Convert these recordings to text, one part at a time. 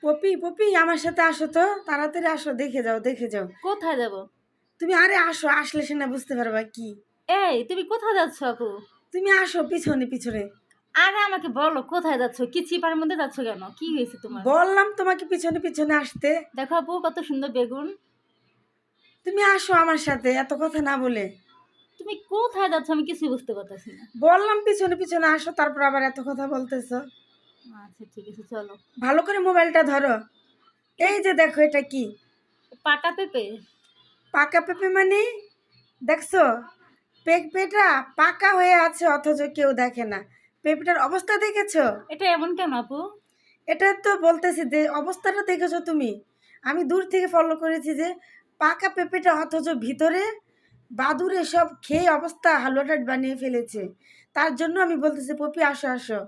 Poppy poppy আমার সাথে আসো তো, তাড়াতাড়ি আসো, দেখে যাও দেখে যাও। কোথায় যাব? তুমি আরে আসো, আসলে সে না বুঝতে পারবা কি। এই তুমি কোথায় যাচ্ছ আপু? তুমি আসো পিছনে পিছনে। আরে আমাকে বলো কোথায় যাচ্ছ? কি চিপার মধ্যে যাচ্ছ কেন? কি হয়েছে তোমার? বললাম তোমাকে পিছনে পিছনে আসতে। দেখো আপু কত সুন্দর বেগুন। তুমি আসো আমার সাথে, এত কথা না বলে। তুমি কোথায় যাচ্ছ আমি কিছু বুঝতে পারতেছি না। বললাম পিছনে পিছনে আসো, তারপর আবার এত কথা বলতেছো। আচ্ছা ঠিক আছে চলো। ভালো করে মোবাইলটা ধরো। এই যে দেখো, এটা কি? পাকা পেঁপে? পাকা পেঁপে মানে? দেখছো, পেঁপেটা পাকা হয়ে আছে অথচ কেউ দেখে না। পেঁপেটার অবস্থা দেখেছো? এটা এমন কেন আপু? এটা তো বলতেছি যে অবস্থাটা দেখেছো তুমি। আমি দূর থেকে ফলো করেছি যে পাকা পেঁপেটা অথচ ভিতরে বাদুড়ে সব খেয়ে অবস্থা হালুয়াটা বানিয়ে ফেলেছে। তার জন্য আমি বলতেছি পপি আসো আসো।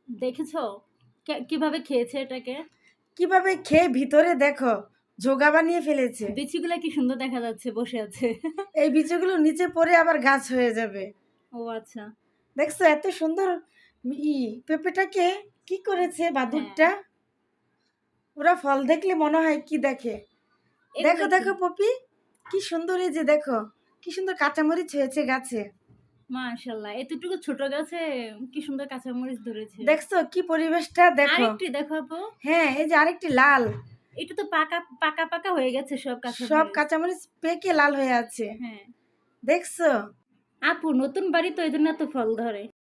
দেখেছো কিভাবে খেয়েছে এটাকে? কিভাবে খেয়ে ভিতরে দেখো জোগা বানিয়ে ফেলেছে। বিচিগুলা কি সুন্দর দেখা যাচ্ছে বসে আছে। এই বীজগুলো নিচে পড়ে আবার গাছ হয়ে যাবে। ও আচ্ছা। দেখছো এত সুন্দর ই পেঁপেটাকে কি করেছে হ্যাঁ, বাদুড়টা। ওরা ফল দেখলে মনে হয় কি দেখে। দেখো এগুলা কি? দেখো পপি, কি সুন্দর, এই যে দেখো কি সুন্দর কাঁচামরিচ হয়েছে গাছে। মাশাআল্লাহ, এতটুকু ছোট গাছে কি সুন্দর কাঁচামরিচ ধরেছে। দেখছো কি পরিবেশটা দেখো। আরেকটি দেখো আপু। হ্যাঁ, এই যে আরেকটি লাল। এটা তো পাকা পাকা পাকা হয়ে গেছে সব সব কাঁচামরিচ। কাঁচামরিচ পেকে লাল হয়ে আছে। হ্যাঁ। দেখছো। আপু নতুন বাড়ি তো এই জন্য এত ফল ধরে।